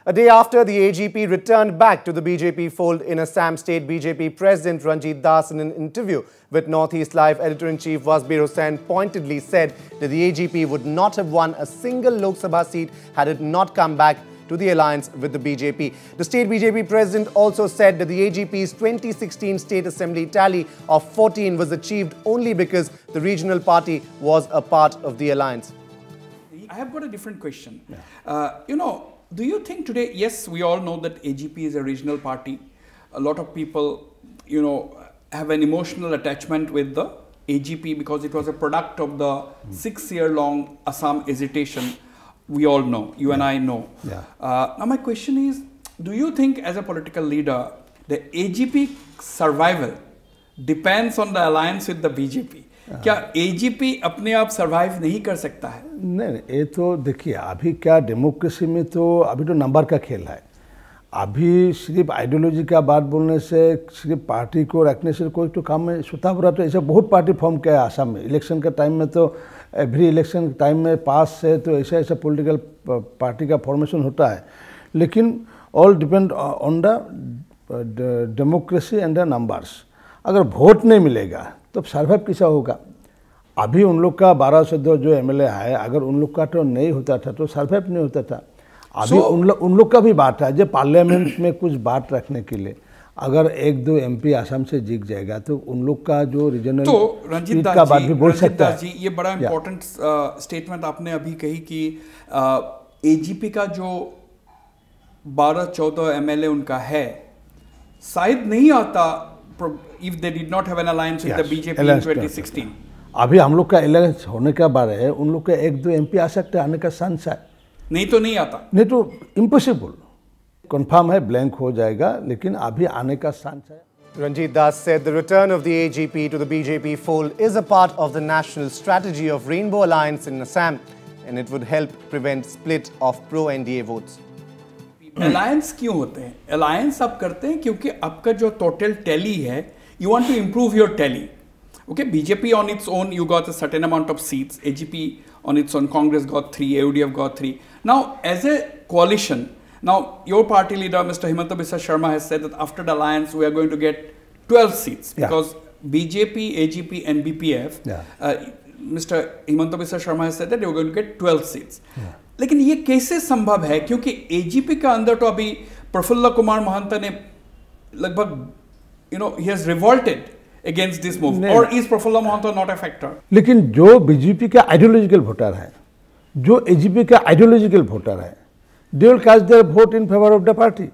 A day after the AGP returned back to the BJP fold in Assam State, BJP President Ranjit Das in an interview with Northeast Live Editor-in-Chief Wasbir Hussain pointedly said that the AGP would not have won a single Lok Sabha seat had it not come back to the alliance with the BJP. The state BJP president also said that the AGP's 2016 state assembly tally of 14 was achieved only because the regional party was a part of the alliance. I have got a different question. Do you think today, yes, we all know that AGP is a regional party. A lot of people, have an emotional attachment with the AGP because it was a product of the 6-year-long Assam agitation. We all know, you and I know. Now my question is, do you think as a political leader, the AGP survival depends on the alliance with the BJP? क्या AGP अपने आप survive नहीं कर सकता है? नहीं, ये तो देखिए अभी क्या डेमोक्रेसी में तो अभी तो नंबर का खेल है। अभी सिर्फ आइडियोलॉजी का बात बोलने से, सिर्फ पार्टी को रखने से कोई तो काम में स्वतः तो ऐसे बहुत पार्टी फॉर्म किया है आसाम में। इलेक्शन का टाइम में तो एवरी इलेक्शन टाइम में पास है तो ऐसा पॉलिटिकल पार्टी का फॉर्मेशन होता है, लेकिन all depend on the democracy and the numbers. अगर वोट नहीं मिलेगा तो सर्वाइव कैसा होगा? अभी उन लोग का 1202 जो एमएलए है, अगर उन लोग का तो नहीं होता था तो सर्वाइव नहीं होता था। अभी उन लोग का भी बात है जो पार्लियामेंट में कुछ बात रखने के लिए अगर 1-2 एमपी आसाम से जीत जाएगा तो उन लोग का जो रीजनल तो रंजीत का बात भी बोल सकता है। जी, ये बड़ा इंपॉर्टेंट स्टेटमेंट आपने अभी कही कि एजीपी का जो 12-14 एमएलए उनका है शायद नहीं आता if they did not have an alliance with the BJP in 2016. अभी हम लोग का अलायंस होने का बारे है, उन लोग का 1-2 एमपी आ सकते हैं, आने का चांस है। नहीं तो नहीं आता, नहीं तो इम्पॉसिबल, कंफर्म है ब्लैंक हो जाएगा, लेकिन अभी आने का चांस है। Ranjit Das said the return of the AGP to the BJP fold is a part of the national strategy of Rainbow Alliance in Assam and it would help prevent split of pro-NDA votes. Alliance क्यों होते हैं? Alliance आप करते हैं क्योंकि आपका जो total tally है, you want to improve your tally. Okay, BJP on its own, you got a certain amount of seats. AGP on its own, Congress got 3, AUDF got 3. Now, as a coalition, now your party leader, Mr. Himanta Biswa Sharma, has said that after the alliance, we are going to get 12 seats because BJP, AGP, and BPF. Mr. Himanta Biswa Sharma has said that they are going to get 12 seats. लेकिन ये कैसे संभव है? क्योंकि AGP का अंदर तो अभी प्रफुल्ल कुमार महंता ने लगभग he has revolted against this move, or is Prafulla Mahanta not a factor? लेकिन जो बीजेपी का आइडियोलॉजिकल वोटर है, जो एजीपी का आइडियोलॉजिकल वोटर है, they will cast their vote in favour of the party.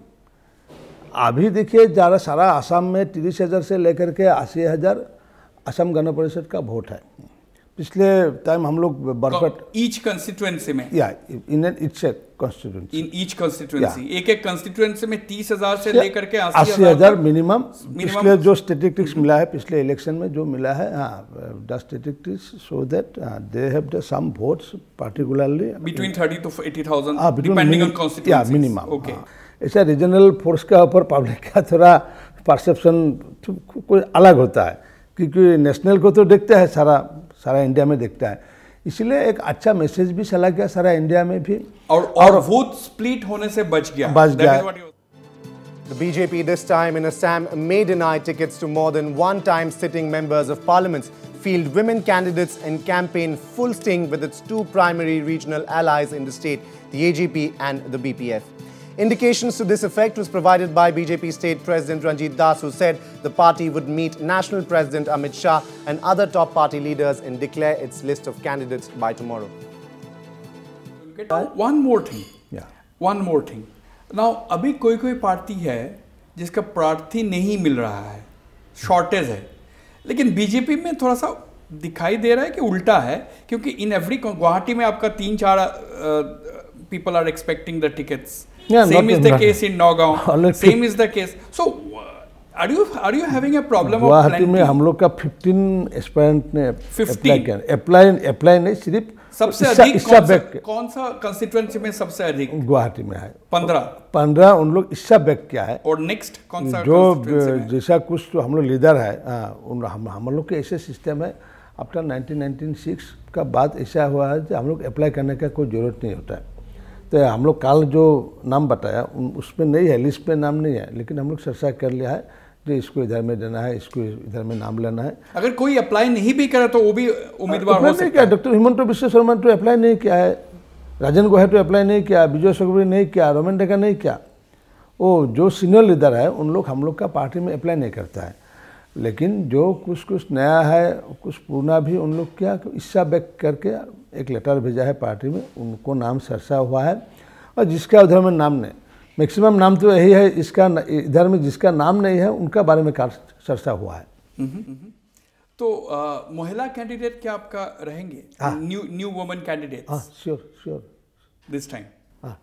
अभी देखिए जरा सारा आसाम में 30,000 से लेकर के 80,000 असम गण परिषद का वोट है। पिछले टाइम हम लोग बरपट ईच कंस्टिट्यूएंसी में in each constituency in each constituency एक कंस्टिट्यूएंसी में 30,000 से लेकर के 80,000 मिनिमम पिछले जो स्टैटिस्टिक्स मिला है, पिछले इलेक्शन में जो मिला है, the statistics show that they have the some votes particularly between 30 to 80,000 depending on constituency minimum. Okay, ऐसा रीजनल फोर्स का ऊपर पब्लिक का थोड़ा परसेप्शन कोई अलग होता है क्योंकि नेशनल को तो देखता है, सारा इंडिया में देखता है, इसलिए एक अच्छा मैसेज भी चला गया सारा इंडिया में भी और वोट स्प्लिट होने से बच गया। The BJP this time in Assam may deny tickets to more than one-time sitting members of parliaments, field women candidates and campaign full sting with its 2 primary regional allies in the state, the AGP and the BPF. Indications to this effect was provided by BJP State President Ranjit Das, who said the party would meet National President Amit Shah and other top party leaders and declare its list of candidates by tomorrow. One more thing. Now, अभी कोई party है जिसका प्रार्थी नहीं मिल रहा है, shortage है, लेकिन बीजेपी में थोड़ा सा दिखाई दे रहा है कि उल्टा है, क्योंकि इन एवरी गुवाहाटी में आपका 3-4 people are expecting the tickets. Same is the case in Nagaon. Same is the case. So, are you having a problem of Guwahati में हम लोग का 15 एस्पायरेंट ने अप्लाई किया। अप्लाई नहीं, सिर्फ सबसे अधिक कौन सा कंस्टिट्यूएंसी में सबसे अधिक? गुवाहाटी में है 15 उन लोग इससे बैक किया है। और नेक्स्ट कौन सा जो जैसा कुछ तो हम लोग लीडर है, हम लोग के ऐसे सिस्टम है आफ्टर 1996 का बाद ऐसा हुआ है कि हम लोग अप्लाई करने का कोई ज़रूरत नहीं होता है। तो हम लोग कल जो नाम बताया उसमें नहीं है, लिस्ट पे नाम नहीं है, लेकिन हम लोग चर्चा कर लिया है कि इसको इधर में देना है, इसको इधर में नाम लेना है। अगर कोई अप्लाई नहीं भी करे तो वो भी उम्मीदवार हो सकता है। डॉक्टर हिमंत बिश्व शर्मा तो अप्लाई नहीं किया है, राजन गोहाई तो अप्लाई नहीं किया, विजय सगुरी नहीं किया, रोमन डेका नहीं किया। वो जो सीनियर लीडर है उन लोग हम लोग का पार्टी में अप्लाई नहीं करता है, लेकिन जो कुछ नया है, कुछ पुराना भी उन लोग क्या इच्छा व्यक्त करके एक लेटर भेजा है पार्टी में, उनको नाम चर्चा हुआ है। और जिसका उधर में नाम नहीं, मैक्सिमम नाम तो यही है, इसका इधर में जिसका नाम नहीं है उनका बारे में चर्चा हुआ है। तो महिला कैंडिडेट क्या आपका रहेंगे? New women candidate? हाँ, श्योर दिस टाइम। हाँ।